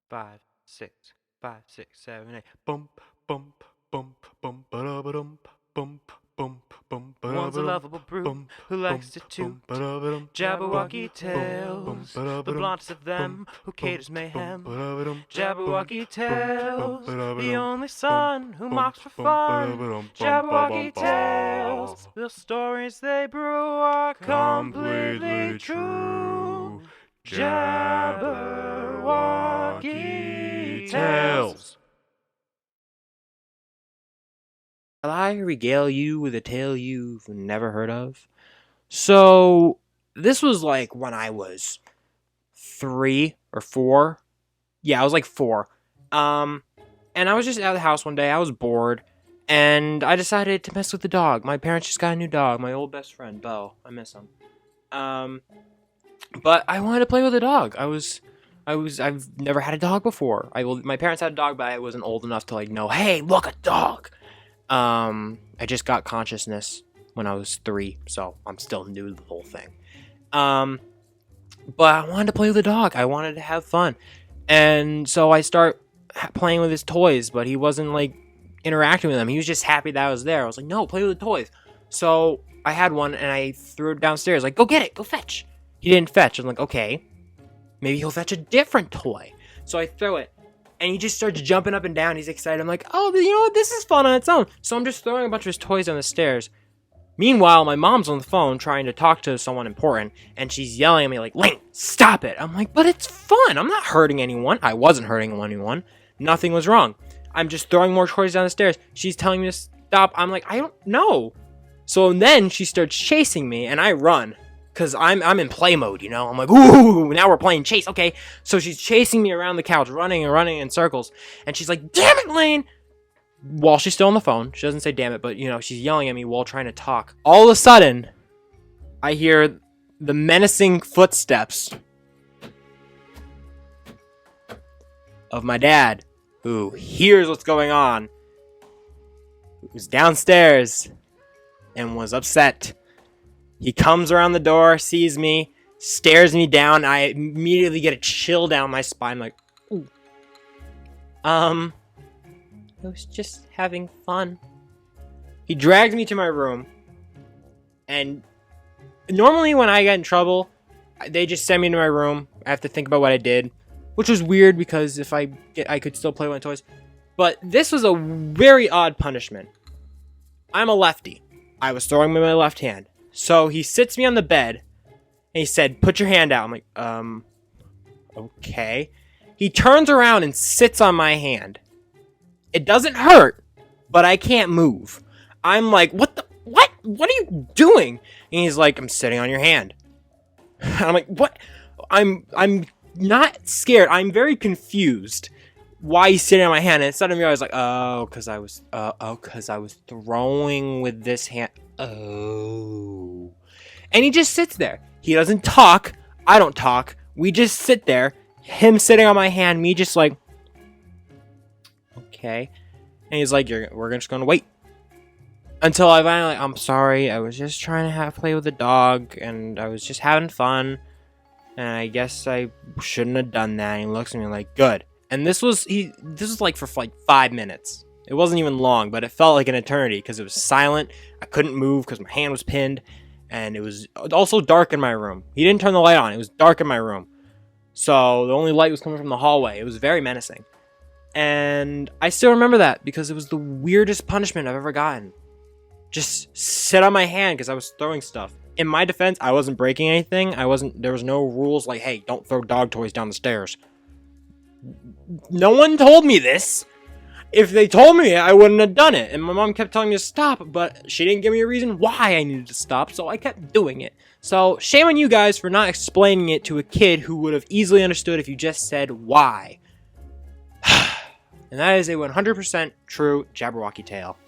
5, 6, 5, 6, 7, 8. Bump, bump, bump, bump, ba-da-ba-dum, bump, bump, bump, One's a ba-da-ba-dum, lovable brute bump, who likes to bump, toot bump, ba-da-ba-dum, Jabberwocky bump, tales, bump, the ba-da-ba-dum, blondest of them bump, who bump, caters bump, mayhem. ba-da-ba-dum, Jabberwocky bump, bump, tales, the ba-da-ba-dum, only bump, son who bump, mocks for bump, fun. ba-da-ba-dum, bum, ba-bum, Jabberwocky tales, ba. the stories they brew are completely Completely true. true. Jabberwocky tales. Shall I regale you with a tale you've never heard of? So, this was like when I was 3 or 4. Yeah, I was like 4. And I was just out of the house one day. I was bored, and I decided to mess with the dog. My parents just got a new dog. My old best friend, Bo. I miss him. But I wanted to play with a dog. I've never had a dog before. My parents had a dog, but I wasn't old enough to know, hey, look, a dog. I just got consciousness when I was 3, so I'm still new to the whole thing. But I wanted to play with a dog. I wanted to have fun. And so I start playing with his toys, but he wasn't interacting with them. He was just happy that I was there. I was like, no, play with the toys. So I had one and I threw it downstairs, go get it, go fetch. He didn't fetch. I'm like, okay, maybe he'll fetch a different toy. So I throw it and he just starts jumping up and down. He's excited. I'm like, oh, you know what? This is fun on its own. So I'm just throwing a bunch of his toys down the stairs. Meanwhile, my mom's on the phone trying to talk to someone important, and she's yelling at me like, Lane, stop it. I'm like, but it's fun. I'm not hurting anyone. I wasn't hurting anyone. Nothing was wrong. I'm just throwing more toys down the stairs. She's telling me to stop. I'm like, I don't know. So then she starts chasing me, and I run, because I'm in play mode, I'm like, ooh, now we're playing chase. Okay, so she's chasing me around the couch, running and running in circles, and she's like, damn it, Lane. While she's still on the phone, she doesn't say damn it, but she's yelling at me while trying to talk. All of a sudden, I hear the menacing footsteps of my dad, who hears what's going on, who's downstairs and was upset. He comes around the door, sees me, stares me down. I immediately get a chill down my spine, like, ooh. I was just having fun. He dragged me to my room, and normally when I get in trouble, they just send me to my room. I have to think about what I did, which was weird because if I could still play with my toys. But this was a very odd punishment. I'm a lefty. I was throwing with my left hand. So he sits me on the bed, and he said, put your hand out. I'm like, okay. He turns around and sits on my hand. It doesn't hurt, but I can't move. I'm like, what? What are you doing? And he's like, I'm sitting on your hand. I'm like, what? I'm not scared. I'm very confused why he's sitting on my hand. And suddenly I was like, oh, because I was throwing with this hand. Oh. And he just sits there. He doesn't talk. I don't talk. We just sit there. Him sitting on my hand, me just like, okay. And he's like, we're just gonna wait until I finally, I'm sorry, I was just trying to play with the dog, and I was just having fun, and I guess I shouldn't have done that. And he looks at me like, good. And this was for 5 minutes. It wasn't even long, but it felt like an eternity because it was silent. I couldn't move because my hand was pinned, and it was also dark in my room. He didn't turn the light on. It was dark in my room, so the only light was coming from the hallway. It was very menacing. And I still remember that because it was the weirdest punishment I've ever gotten. Just sit on my hand because I was throwing stuff. In my defense, I wasn't breaking anything. There was no rules like, hey, don't throw dog toys down the stairs. No one told me this. If they told me, I wouldn't have done it. And my mom kept telling me to stop, but she didn't give me a reason why I needed to stop, so I kept doing it. So shame on you guys for not explaining it to a kid who would have easily understood if you just said why. And that is a 100% true Jabberwocky tale.